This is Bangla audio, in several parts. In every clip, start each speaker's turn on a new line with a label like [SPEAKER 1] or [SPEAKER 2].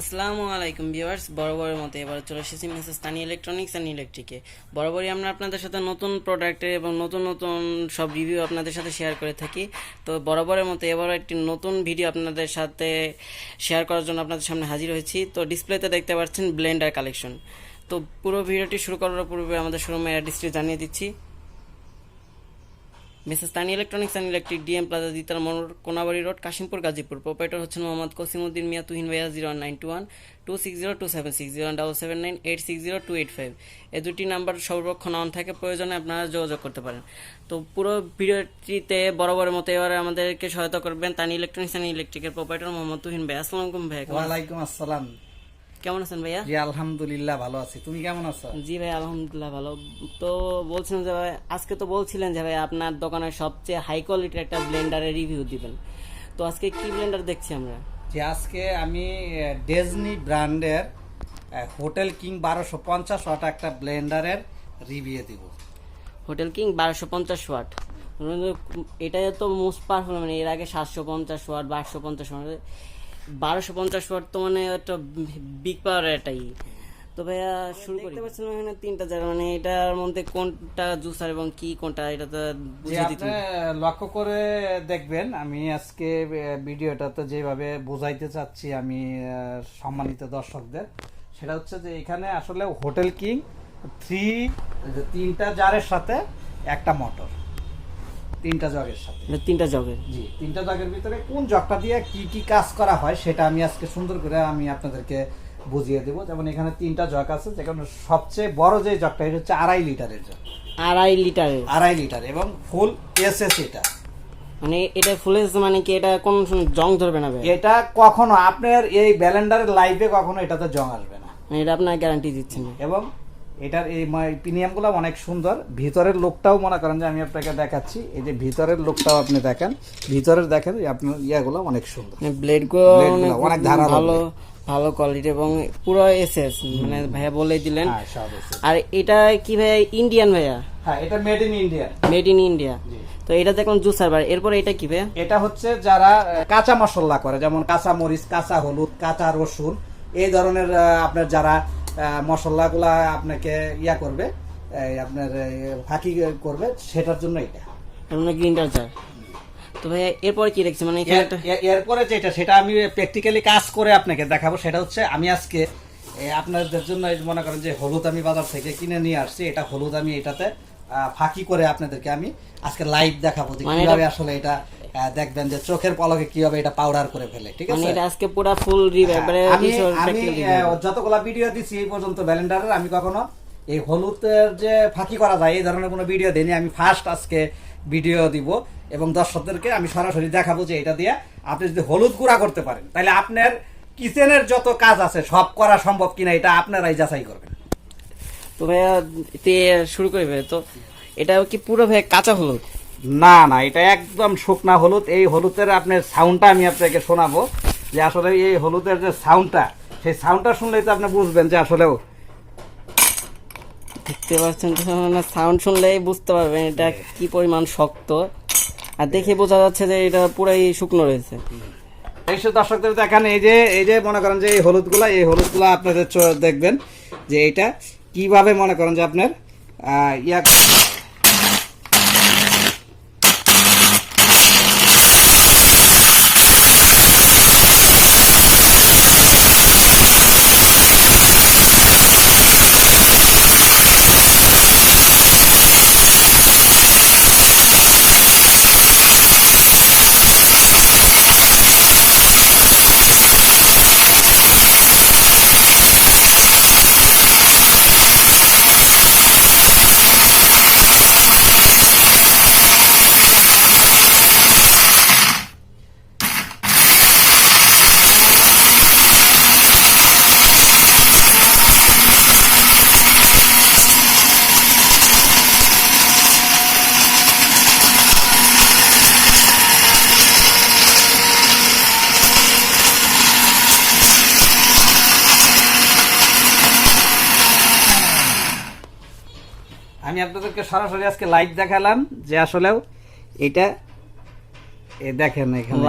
[SPEAKER 1] আসসালামু আলাইকুম ভিউয়ার্স, বরাবরের মতো এবার চলে এসেছি মেসেজ তানি ইলেকট্রনিক্স অ্যান্ড ইলেকট্রিকে। বরাবরই আমরা আপনাদের সাথে নতুন প্রোডাক্টের এবং নতুন নতুন সব রিভিউ আপনাদের সাথে শেয়ার করে থাকি। তো বরাবরের মতো এবারও একটি নতুন ভিডিও আপনাদের সাথে শেয়ার করার জন্য আপনাদের সামনে হাজির হয়েছি। তো ডিসপ্লেতে দেখতে পাচ্ছেন ব্লেন্ডার কালেকশন। তো পুরো ভিডিওটি শুরু করার পূর্বে আমাদের শোরুমের অ্যাড্রেসটি জানিয়ে দিচ্ছি। মেসেজ Tani electronics and electric, DM plaza, দ্বিতাল মোড়, কোনাবাড়ি রোড, কাশিমপুর, গাজীপুর। প্রোপাইটার হচ্ছেন মোহাম্মদ কসিমউদ্দিন মিয়া, তুহিন ভাইয়া। 01921260276, 07798602855। এই দুটি নাম্বার সর্বক্ষণ অন থাকে, প্রয়োজনে আপনারা যোগাযোগ করতে পারেন। তো পুরো ভিডিওটিতে বরাবরের মতো এবারে আমাদেরকে সহায়তা করবেন তানি ইলেকট্রনিক্স অ্যান্ড ইলেকট্রিকের প্রোপাইটার মোহাম্মদ তুহিন ভাই। আসসালামু আলাইকুম ভাই।
[SPEAKER 2] ওয়ালাইকুম আসসালাম।
[SPEAKER 1] কেমন আছেন ভাইয়া?
[SPEAKER 2] জি আলহামদুলিল্লাহ ভালো আছি, তুমি কেমন আছো?
[SPEAKER 1] জি ভাই, আলহামদুলিল্লাহ ভালো। তো বলছিলেন যে ভাই, আজকে তো বলছিলেন যে ভাই আপনার দোকানের সবচেয়ে হাই কোয়ালিটির একটা ব্লেন্ডারের রিভিউ দিবেন। তো আজকে কি ব্লেন্ডার দেখছি আমরা?
[SPEAKER 2] যে আজকে আমি ডেজনি ব্র্যান্ডের হোটেল কিং 1250 ওয়াট একটা ব্লেন্ডারের রিভিউ দিব।
[SPEAKER 1] হোটেল কিং 1250 ওয়াট, এটা তো মোস্ট পাওয়ারফুল। মানে এর আগে 750 ওয়াট বা 850 ওয়াট, 1250 ওয়াট তো মানে একটা বিগ পাওয়ার এটাই। তো ভাইয়া শুরু করতে পারছিলাম এখানে তিনটা জায়গা, মানে এটার মধ্যে কোনটা জুসার এবং কি কোনটা, এটা তো বুঝিয়ে দিতে
[SPEAKER 2] আপনি লক্ষ্য করে দেখবেন, আমি আজকে ভিডিওটাতে যেভাবে বোঝাইতে চাচ্ছি আমি সম্মানিত দর্শকদের, সেটা হচ্ছে যে এখানে আসলে হোটেল কিং তিনটা জারের সাথে একটা মোটর, তিনটা জগের সাথে,
[SPEAKER 1] তিনটা জগের।
[SPEAKER 2] জি, তিনটা জগের ভিতরে কোন জগটা দিয়ে কি কি কাজ করা হয় সেটা আমি আজকে সুন্দর করে আমি আপনাদেরকে বুঝিয়ে দেবো। যেমন এখানে তিনটা জগ আছে, যেখানে সবচেয়ে বড় যে জগটা এটা হচ্ছে 2.5 লিটারের জগ।
[SPEAKER 1] 2.5 লিটার
[SPEAKER 2] এবং ফুল এসএস। এটা
[SPEAKER 1] মানে এটা ফুল এস, মানে কি এটা কোন জং ধরবে না ভাই?
[SPEAKER 2] এটা কখনো আপনার এই ব্যালেন্ডারের লাইফে কখনো এটাতে জং আসবে না,
[SPEAKER 1] মানে এটা আপনার গ্যারান্টি দিচ্ছেন।
[SPEAKER 2] এবং এটার এই প্রিমিয়ামগুলো অনেক সুন্দর। ভিতরের লোকটাও মনে করেন যে আমি আপনাকে দেখাচ্ছি, এই যে ভিতরের লোকটাও আপনি দেখেন, ভিতরের দেখেন আপনার ইয়াগুলো অনেক সুন্দর,
[SPEAKER 1] ব্লেডগুলো
[SPEAKER 2] অনেক ধারালো,
[SPEAKER 1] ভালো ভালো কোয়ালিটি এবং পুরো এসএস, মানে ভাইয়া বলেই দিলেন। আর এটা কি ভাইয়া ইন্ডিয়ান ভাইয়া?
[SPEAKER 2] হ্যাঁ, এটা made in India.
[SPEAKER 1] Made in India. তো এটা দেখলাম জুসার বার। এরপর এটা কি ভাইয়া?
[SPEAKER 2] এটা হচ্ছে যারা কাঁচা মশলা করে, যেমন কাঁচা মরিচ, কাঁচা হলুদ, কাঁচা রসুন, এই ধরনের আপনার যারা মশলাগুলা আপনাকে ইয়া করবে, আপনার ফাঁকি করবে, সেটার জন্য এটা
[SPEAKER 1] মানে গ্রিন্ডার জার। তো ভাইয়া এরপরে কি দেখছি, মানে
[SPEAKER 2] এরপরে যেটা সেটা আমি প্র্যাকটিক্যালি কাজ করে আপনাকে দেখাবো। সেটা হচ্ছে আমি আজকে আপনাদের জন্য মনে করেন যে হলুদ আমি বাজার থেকে কিনে নিয়ে আসছি। এটা হলুদ আমি এটাতে ফাঁকি করে আপনাদেরকে আমি আজকে লাইভ দেখাবো যে কিভাবে আসলে এটা দেখবেন যে চোখের পলকে কিভাবে এটা পাউডার করে ফেলে। ঠিক আছে,
[SPEAKER 1] এটা আজকে পুরো ফুল
[SPEAKER 2] আমি যতগুলা ভিডিও দিছি এই পর্যন্ত ব্যালেন্ডারের, আমি কখনো এই হলুদের যে ফাঁকি করা যায় এই ধরনের কোনো ভিডিও দেইনি। আমি ফার্স্ট আজকে ভিডিও দিব এবং দর্শকদেরকে আমি সরাসরি দেখাবো যে এটা দিয়ে আপনি যদি হলুদ গুঁড়া করতে পারেন তাহলে আপনার কিচেনের যত কাজ আছে সব করা সম্ভব কিনা এটা আপনারাই যাচাই করবেন।
[SPEAKER 1] তো ভাইয়া শুরু করবে। তো এটা কি পুরো ভাইয়া কাঁচা হলুদ?
[SPEAKER 2] না না, এটা একদম শুকনা হলুদ। এই হলুদের আপনার সাউন্ডটা আমি আপনাকে শোনাবো, যে আসলে এই হলুদের যে সাউন্ডটা, সেই সাউন্ডটা শুনলেই তো আপনি বুঝবেন যে আসলেও
[SPEAKER 1] দেখতে পাচ্ছেন, সাউন্ড শুনলেই বুঝতে পারবেন এটা কি পরিমাণ শক্ত। আর দেখে বোঝা যাচ্ছে যে এটা পুরাই শুকনো রয়েছে।
[SPEAKER 2] এই সব দর্শকদের দেখেন, এই যে মনে করেন যে এই হলুদগুলা আপনাদের দেখবেন যে এটা কিভাবে মনে করেন যে আপনার ইয়া আমি আপনাদেরকে সরাসরি আজকে লাইভ দেখালাম যে আসলেও এটা দেখেন এখানে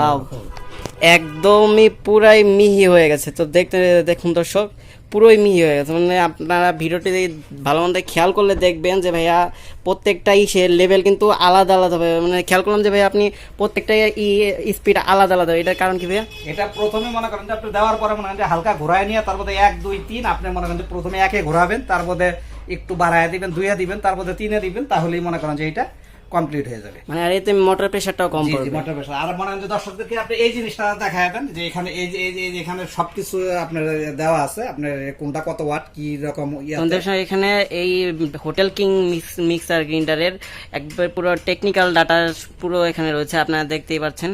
[SPEAKER 1] একদমই পুরাই মিহি হয়ে গেছে। তো দেখুন দর্শক, পুরোই মিহি হয়ে গেছে। মানে আপনারা ভিডিওটি ভালো মন্দ খেয়াল করলে দেখবেন যে ভাইয়া প্রত্যেকটাই সে লেভেল কিন্তু আলাদা আলাদা হবে। মানে খেয়াল করলাম যে ভাইয়া আপনি প্রত্যেকটাই স্পিড আলাদা আলাদা, এটার কারণ কি ভাইয়া?
[SPEAKER 2] এটা প্রথমে মনে করেন যে আপনি দেওয়ার পরে মনে করেন যে হালকা ঘোরায় নিয়ে তারপরে 1 2 3 আপনি মনে করেন যে প্রথমে 1 এ ঘোরাবেন, তারপরে একটু বাড়ায় দিবেন, 2 এ দিবেন, তারপরে 3 এ দিবেন, তাহলেই মনে করেন যে এটা কমপ্লিট হয়ে যাবে।
[SPEAKER 1] মানে আর এতে মোটর প্রেসারটাও কম পড়বে।
[SPEAKER 2] Motor pressure. আর মনে করেন যে দর্শকদেরকে আপনি এই জিনিসটা দেখায় দেন যে এখানে এই যে এখানে সবকিছু আপনার দেওয়া আছে, আপনার কোনটা কত ওয়াট কি রকম
[SPEAKER 1] এখানে এই হোটেল কিং মিক্সার গ্রাইন্ডারের একবার পুরো টেকনিক্যাল ডাটা পুরো এখানে রয়েছে, আপনারা দেখতেই পাচ্ছেন।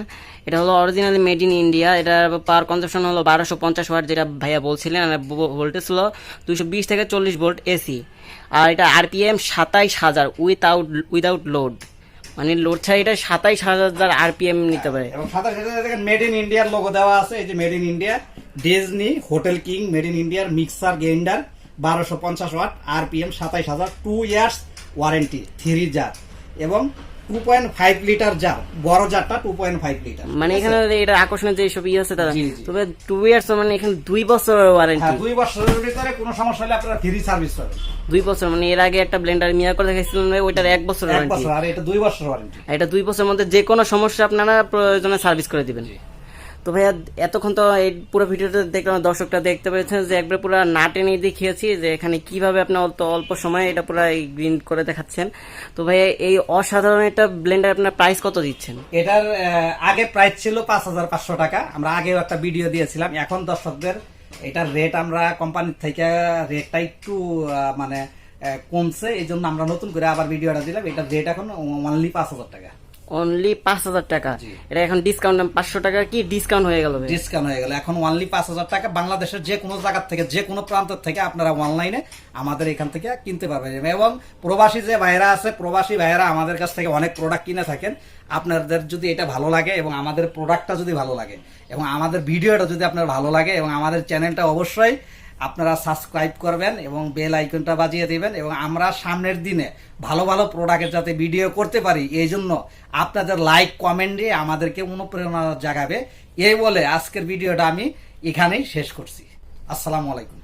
[SPEAKER 1] এটা হলো অরিজিনালি মেড ইন ইন্ডিয়া। এটার পাওয়ার কনজাম্পশন হলো 1250 ওয়াট, যেটা ভাইয়া বলছিলেন। আর ভোল্টেজ হলো 220 থেকে 40 ভোল্ট এসি। আর এটা আরপিএম 27,000 উইদাউট লোড, মানে লোড ছাড়া এটা 27,000 আরপিএম নিতে পারে।
[SPEAKER 2] এবং 27,000 মেড ইন ইন্ডিয়ার লোগো দেওয়া আছে। এই যে made in India Disney hotel king made in ইন্ডিয়ার mixer grinder 1250 watt, RPM 27,000, 2 years warranty, 3 jar এবং 2.5 লিটার জার, বড় জারটা 2.5 লিটার।
[SPEAKER 1] মানে এখানে এটা আকর্ষণীয় যে সব আছে তারা,
[SPEAKER 2] জি, জি।
[SPEAKER 1] তবে 2 ইয়ার্স মানে এখানে 2 বছরের ওয়ারেন্টি।
[SPEAKER 2] হ্যাঁ, 2 বছরের ভিতরে কোনো সমস্যা হলে আপনারা ফ্রি সার্ভিস পাবেন।
[SPEAKER 1] 2 বছর, মানে এর আগে একটা ব্লেন্ডার মিয়া করে দেখাইছিলাম ওইটার 1 বছর
[SPEAKER 2] 1
[SPEAKER 1] ওয়ারেন্টি।
[SPEAKER 2] বছর, আর এটা 2 বছর ওয়ারেন্টি।
[SPEAKER 1] এটা 2 বছরের মধ্যে যে কোনো সমস্যা আপনারা প্রয়োজনে সার্ভিস করে দিবেন। তো ভাইয়া এতক্ষণ তো এই পুরো ভিডিওটা দেখলাম, দর্শকরা দেখতে পেয়েছেন যে একবার পুরো না টেনে দেখিয়েছি যে এখানে কিভাবে আপনি অল্প সময়ে এটা পুরো গ্রিন করে দেখাচ্ছেন। তো ভাইয়া এই অসাধারণ একটা ব্লেন্ডার আপনার প্রাইস কত দিচ্ছেন?
[SPEAKER 2] এটার আগে প্রাইস ছিল 5,500 টাকা, আমরা আগেও একটা ভিডিও দিয়েছিলাম। এখন দর্শকদের এটার রেট আমরা কোম্পানির থেকে রেটটা একটু মানে কমছে, এই জন্য আমরা নতুন করে আবার ভিডিওটা দিলাম। এটার রেট এখন অনলি 5,000 টাকা।
[SPEAKER 1] অনলি 5,000 টাকা। এটা এখন ডিসকাউন্ট 500 টাকা কি ডিসকাউন্ট হয়ে গেল?
[SPEAKER 2] ডিসকাউন্ট হয়ে গেল, এখন অনলি 5,000 টাকা। বাংলাদেশের যে কোনো জায়গা থেকে যে কোনো প্রান্ত থেকে আপনারা অনলাইনে আমাদের এখান থেকে কিনতে পারবেন। এবং প্রবাসী যে ভাইয়েরা আছে, প্রবাসী ভাইয়েরা আমাদের কাছ থেকে অনেক প্রোডাক্ট কিনে থাকেন। আপনাদের যদি এটা ভালো লাগে এবং আমাদের প্রোডাক্টটা যদি ভালো লাগে এবং আমাদের ভিডিওটা যদি আপনার ভালো লাগে এবং আমাদের চ্যানেলটা অবশ্যই আপনারা সাবস্ক্রাইব করবেন এবং বেল আইকনটা বাজিয়ে দিবেন। এবং আমরা সামনের দিনে ভালো ভালো প্রোডাক্টের যাতে ভিডিও করতে পারি, এই জন্য আপনাদের লাইক কমেন্ট দিয়ে আমাদেরকে অনুপ্রেরণা জাগাবে। এই বলে আজকের ভিডিওটা আমি এখানেই শেষ করছি। আসসালামু আলাইকুম।